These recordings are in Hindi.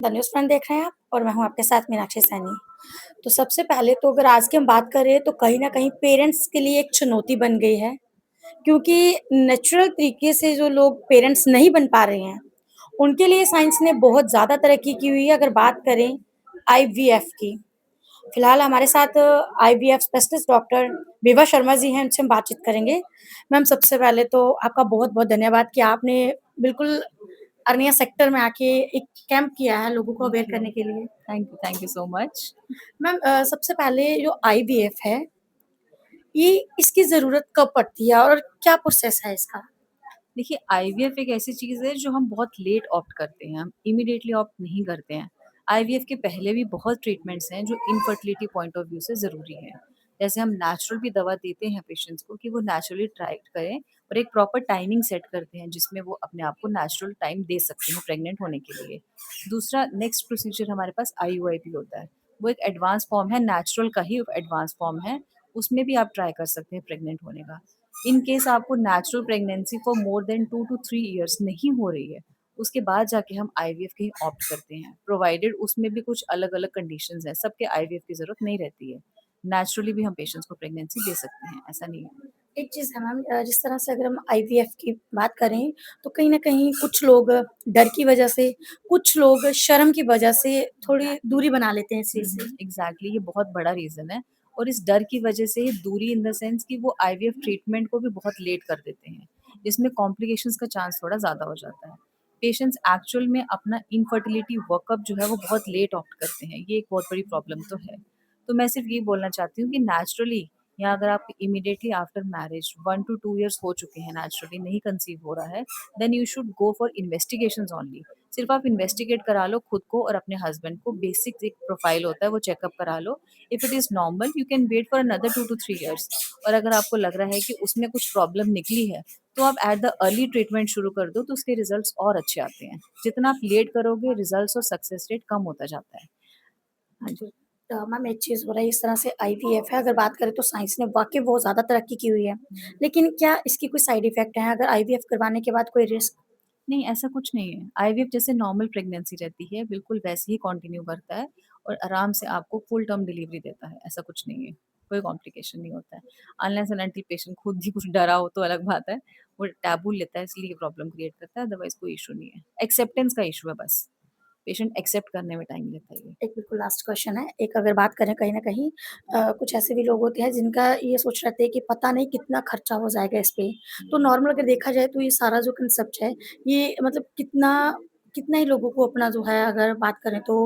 द न्यूज़ फ्रंट देख रहे हैं आप और मैं हूँ आपके साथ मीनाक्षी सैनी। तो सबसे पहले तो अगर आज की हम बात करें तो कहीं न कहीं पेरेंट्स के लिए एक चुनौती बन गई है, क्योंकि नेचुरल तरीके से जो लोग पेरेंट्स नहीं बन पा रहे हैं, उनके लिए साइंस ने बहुत ज़्यादा तरक्की की हुई है अगर बात करें आईवीएफ की। फिलहाल हमारे साथ IVF specialist doctor Vibha Sharma ji हैं, उनसे हम बातचीत करेंगे। मैम सबसे पहले तो आपका बहुत-बहुत धन्यवाद कि आपने बिल्कुल अर्निया सेक्टर में आके एक कैंप किया है लोगों को अवेयर करने के लिए। Thank you so much. Ma'am सबसे पहले जो आईवीएफ है, ये इसकी ज़रूरत कब पड़ती है और क्या प्रोसेस है इसका? देखिए, आईवीएफ एक ऐसी चीज़ है जो हम बहुत लेट ऑप्ट करते हैं, हम इमीडिएटली ऑप्ट नहीं करते हैं। आईवीएफ के पहले भी बहुत ट्रीटमेंट्स हैं जो इनफर्टिलिटी पॉइंट ऑफ व्यू से ज़रूरी हैं। जैसे हम नेचुरल भी दवा देते हैं पेशेंट्स को कि वो नेचुरली ट्राई करें और एक प्रॉपर टाइमिंग सेट करते हैं जिसमें वो अपने आप को नेचुरल टाइम दे सकते हैं प्रेग्नेंट होने के लिए। दूसरा नेक्स्ट प्रोसीजर हमारे पास आईयूआईपी होता है। वो एक एडवांस फॉर्म है, नेचुरल का ही एडवांस फॉर्म है, उसमें भी आप ट्राई कर सकते हैं प्रेग्नेंट होने का। इन केस आपको natural pregnancy for more than 2 to 3 years नहीं हो रही है, उसके बाद जाके हम आईवीएफ की ऑप्ट करते हैं, प्रोवाइडेड उसमें भी कुछ अलग-अलग कंडीशंस हैं, सबके आईवीएफ की ज़रूरत नहीं रहती है। नेचुरली भी हम पेशेंट्स को प्रेगनेंसी दे सकते हैं, ऐसा नहीं है। एक चीज़ है मैम जिस तरह से अगर हम आईवीएफ की बात करें, तो कहीं न कहीं कुछ लोग डर की वजह से, कुछ लोग शर्म की वजह से थोड़ी दूरी बना लेते हैं इस चीज़ से। एग्ज़ैक्टली, ये बहुत बड़ा रीज़न है और इस डर की वजह से ही दूरी इन द सेंस कि वो आईवीएफ ट्रीटमेंट को भी बहुत लेट कर देते हैं, जिसमें कॉम्प्लिकेशंस का चांस थोड़ा ज़्यादा हो जाता है। पेशेंट्स एक्चुअल में अपना इनफर्टिलिटी वर्कअप जो है वो बहुत लेट ऑप्ट करते हैं, ये एक बहुत बड़ी प्रॉब्लम तो है। तो मैं सिर्फ ये बोलना चाहती हूँ कि नेचुरली या अगर आप immediately after marriage 1 to 2 years हो चुके हैं, नेचुरली नहीं कंसीव हो रहा है, then you should go for investigations only. सिर्फ आप इन्वेस्टिगेट करा लो खुद को और अपने हस्बैंड को, बेसिक एक प्रोफाइल होता है वो चेकअप करा लो। If it is normal you can wait for another 2 to 3 years. और अगर आपको लग रहा है कि उसमें कुछ प्रॉब्लम निकली है तो आप एट द अर्ली ट्रीटमेंट शुरू कर दो, तो उसके रिजल्ट्स और अच्छे आते हैं। जितना आप लेट करोगे रिजल्ट्स और सक्सेस रेट कम होता जाता है। हाँ जी। जी। मैम एक चीज़ हो रहा है इस तरह से आईवीएफ है अगर बात करें तो साइंस ने वाक़ई बहुत ज़्यादा तरक्की की हुई है। लेकिन क्या इसकी कोई साइड इफ़ेक्ट हैं अगर आईवीएफ करवाने के बाद कोई रिस्क? नहीं, ऐसा कुछ नहीं है। आईवीएफ जैसे नॉर्मल प्रेगनेंसी रहती है, बिल्कुल वैसे ही कंटिन्यू करता है और आराम से आपको फुल टर्म डिलीवरी देता है, ऐसा कुछ नहीं है। कोई कॉम्प्लिकेशन नहीं होता है। अनलेस एंड अंटिल पेशेंट खुद ही कुछ डरा हो तो अलग बात है। वो टैबू लेता है इसलिए प्रॉब्लम क्रिएट करता है, अदरवाइज़ कोई इश्यू नहीं है। एक्सेप्टेंस का इश्यू है बस। पेशेंट एक्सेप्ट करने में टाइम लेता है ये। एक बिल्कुल लास्ट क्वेश्चन है, एक अगर बात करें कहीं न कहीं कुछ ऐसे भी लोग होते हैं जिनका ये सोच रहते हैं कि पता नहीं कितना खर्चा हो जाएगा इस पे। तो नॉर्मल अगर देखा जाए तो ये सारा जो कांसेप्ट है, ये मतलब कितना कितना ही लोगों को अपना जो है अगर बात करें तो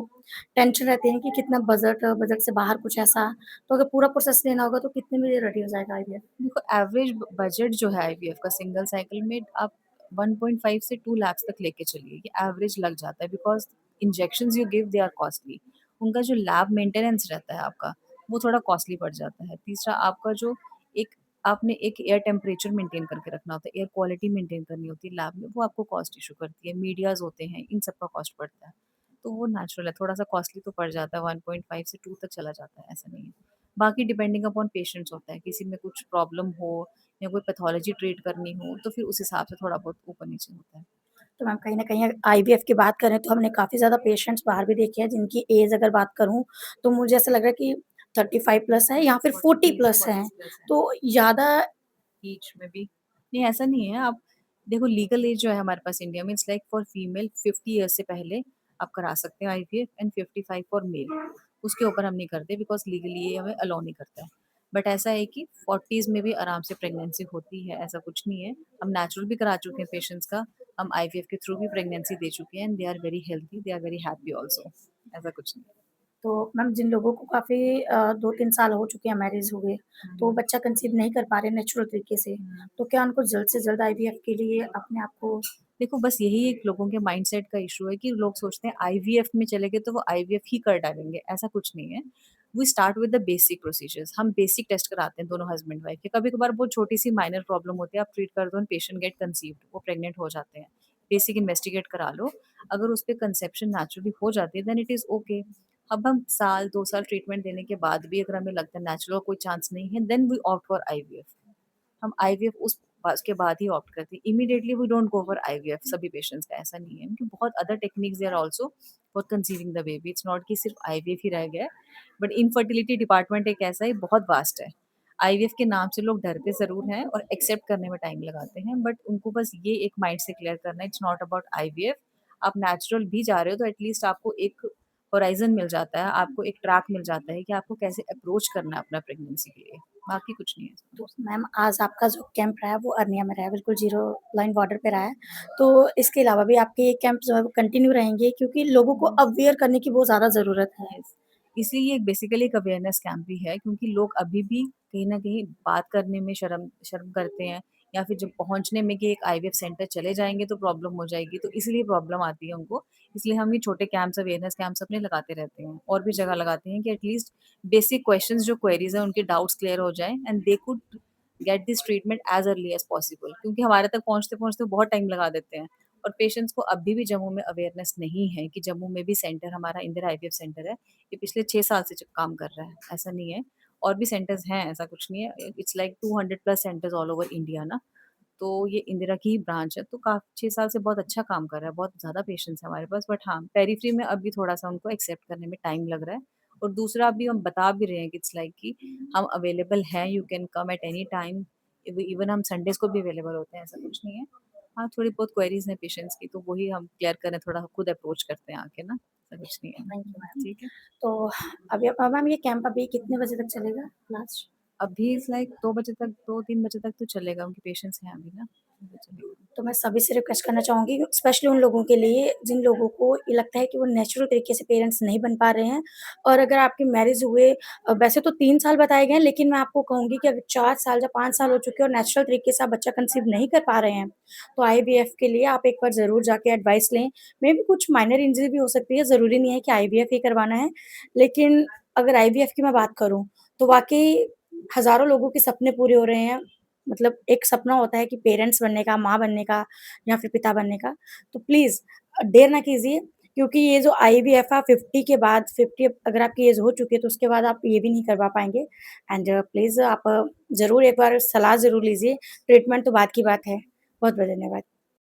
टेंशन रहती है कि कितना बजट से बाहर कुछ ऐसा, तो अगर पूरा प्रोसेस लेना होगा तो कितने में ये रेडी हो जाएगा आइडिया? देखो, एवरेज बजट जो है आईवीएफ का सिंगल साइकिल में आप 1.5 से 2 लाख तक लेके चलिए, ये एवरेज लग जाता है because injections you give they are costly. उनका जो लैब मेंटेनेंस रहता है आपका, वो थोड़ा कॉस्टली पड़ जाता है। तीसरा आपका जो एक आपने एक एयर टेम्परेचर मेंटेन करके रखना होता है, एयर क्वालिटी मेंटेन करनी होती है लैब में, वो आपको कॉस्ट इश्यू करती है। मीडियाज़ होते हैं, इन सब का कॉस्ट पड़ता है। तो वो नेचुरल है, थोड़ा-सा कॉस्टली तो पड़ जाता है, 1.5 से 2 तक चला जाता है, ऐसा नहीं है। बाकी डिपेंडिंग अपॉन पेशेंट्स होता है, किसी में कुछ प्रॉब्लम हो या कोई पैथोलॉजी ट्रीट करनी हो, तो फिर उस हिसाब से थोड़ा बहुत ऊपर-नीचे होता है। तो मैम कहीं न कहीं आईवीएफ की बात करें तो हमने काफ़ी ज़्यादा पेशेंट्स बाहर भी देखे हैं जिनकी ऐज अगर बात करूँ, तो मुझे ऐसा लग रहा है कि 35 प्लस है या फिर 40 40 प्लस हैं। 40 प्लस है, तो ज़्यादा ईच में भी। नहीं, ऐसा नहीं है। आप देखो, लीगल एज जो है हमारे पास इंडिया में, it's like for female 50 years से पहले आप करा सकते हो आईवीएफ एंड 55 फॉर मेल। उसके ऊपर हम नहीं करते बिकॉज़ लीगली ये हमें अलाउ नहीं करता है। बट ऐसा है कि 40s में भी आराम से प्रेगनेंसी होती है, ऐसा कुछ नहीं है। हम नेचुरल भी करा चुके हैं पेशेंट्स का, हम आईवीएफ के थ्रू भी प्रेगनेंसी दे चुके हैं and they are very healthy, they are very happy also. ऐसा कुछ नहीं है। तो मैम जिन लोगों को काफ़ी 2-3 साल हो चुके हैं मैरिज हुए, हुँ, तो हुँ। बच्चा कंसीव नहीं कर पा रहे नेचुरल तरीके से, हुँ। तो क्या उनको जल्द से जल्द आईवीएफ के लिए अपने आप को देखो, बस यही एक लोगों के माइंडसेट का इशू है कि लोग सोचते हैं आईवीएफ में चले गए तो वो आईवीएफ ही कर डालेंगे, ऐसा कुछ नहीं है। We start with the basic procedures. हम बेसिक टेस्ट कराते हैं दोनों हस्बैंड वाइफ के। कभी-कभार बहुत छोटी-सी माइनर प्रॉब्लम होती है, आप ट्रीट कर दो एंड पेशेंट गेट कंसीव्ड, वो प्रेग्नेंट हो जाते हैं। बेसिक इन्वेस्टिगेट करा लो, अगर उस पे कंसेप्शन नेचुरली हो जाती है देन इट इज़ ओके। अब हम साल 2 साल ट्रीटमेंट देने के बाद भी अगर हमें लगता है नेचुरल कोई चांस नहीं है, then we opt for IVF. हम आईवीएफ उसके बाद ही ऑप्ट करते हैं। Immediately we don't go for IVF सभी पेशेंट्स का, ऐसा नहीं है, क्योंकि बहुत other techniques there also for conceiving the baby. It's not कि सिर्फ आईवीएफ ही रह गया है, बट इनफर्टिलिटी डिपार्टमेंट एक ऐसा है, बहुत वास्ट है। आईवीएफ के नाम से लोग डरते ज़रूर हैं और एक्सेप्ट करने में टाइम लगाते हैं, बट उनको बस ये एक माइंड से क्लियर करना है, इट्स नॉट अबाउट आईवीएफ। आप नेचुरल भी जा रहे हो तो एटलीस्ट आपको एक होराइज़न मिल जाता है, आपको एक ट्रैक मिल जाता है कि आपको कैसे अप्रोच करना है अपना प्रेगनेंसी के लिए, बाकी कुछ नहीं है तो इसमें। मैम आज आपका जो कैंप रहा है वो अरनिया में रहा है, बिल्कुल ज़ीरो लाइन बॉर्डर पे रहा है। तो इसके अलावा भी आपके ये कैंप जो है वो कंटिन्यू रहेंगे क्योंकि लोगों को अवेयर करने की बहुत ज़्यादा ज़रूरत है। यस, इसीलिए बेसिकली एक अवेयरनेस कैंप भी है, क्योंकि लोग अभी भी कहीं न कहीं बात करने में शर्म शर्म करते हैं, या फिर जब पहुँचने में कि एक आईवीएफ सेंटर चले जाएँगे तो प्रॉब्लम हो जाएगी, तो इसलिए प्रॉब्लम आती है उनको। इसलिए हम ये छोटे कैंप्स, अवेयरनेस कैंप्स अपने लगाते रहते हैं, और भी जगह लगाते हैं कि एटलीस्ट बेसिक क्वेश्चंस जो क्वेरीज़ हैं उनके डाउट्स क्लियर हो जाएँ and they could get this treatment as early as possible, क्योंकि हमारे तक पहुँचते-पहुँचते बहुत टाइम लगा देते हैं। और पेशेंट्स को अभी भी जम्मू में अवेयरनेस नहीं है कि जम्मू में भी सेंटर, हमारा इंदिरा आईवीएफ सेंटर है। ये पिछले 6 साल से च काम कर रहा है, ऐसा नहीं है। और भी सेंटर्स हैं, ऐसा कुछ नहीं है। It's like 200 plus centres all over India ना। तो ये इंदिरा की ही ब्रांच है, तो 6 साल से बहुत अच्छा काम कर रहा है, बहुत ज़्यादा पेशेंट्स हैं हमारे पास। बट हाँ, पेरिफेरी में अभी थोड़ा-सा उनको एक्सेप्ट करने में टाइम लग रहा है। और दूसरा अभी हम बता भी रहे हैं कि इट्स लाइक कि हम अवेलेबल हैं, you can come at any time. Even हम संडेज़ को भी अवेलेबल होते हैं, ऐसा कुछ नहीं है। हाँ, थोड़ी बहुत क्वेरीज़ हैं पेशेंट्स की, तो वही हम क्लियर करें, थोड़ा खुद अप्रोच करते हैं आके ना, ऐसा कुछ नहीं है। Thank you ma'am. ठीक है। तो अभी मैम ये कैंप अभी कितने बजे तक चलेगा लास्ट? अभी इट्स लाइक 2 बजे तक, 2-3 बजे तक तो चलेगा, उनके पेशेंट्स हैं अभी ना, तो चलेगा। तो मैं सभी से रिक्वेस्ट करना चाहूँगी स्पेशली उन लोगों के लिए जिन लोगों को ये लगता है कि वो नेचुरल तरीके से पेरेंट्स नहीं बन पा रहे हैं और अगर आपकी मैरिज हुए वैसे तो 3 साल बताए गए हैं लेकिन मैं आपको कहूँगी कि अगर 4 साल या 5 साल हो चुके हैं और नेचुरल तरीके से आप बच्चा कंसीव नहीं कर पा रहे हैं, तो आईवीएफ के लिए आप एक बार ज़रूर जाके एडवाइस लें। मेबी कुछ माइनर इंजरी भी हो सकती है, ज़रूरी नहीं है कि आईवीएफ ही करवाना है। लेकिन अगर आईवीएफ की मैं बात करूँ, तो वाक़ई हज़ारों लोगों के सपने पूरे हो रहे हैं। मतलब एक सपना होता है कि पेरेंट्स बनने का, माँ बनने का या फिर पिता बनने का। तो प्लीज़ देर ना कीजिए क्योंकि ये जो आईवीएफ है 50 के बाद 50 अगर आपकी एज हो चुकी है तो उसके बाद आप ये भी नहीं करवा पाएँगे एंड प्लीज़ आप ज़रूर एक बार सलाह ज़रूर लीजिए। ट्रीटमेंट तो बाद की बात है। बहुत-बहुत धन्यवाद।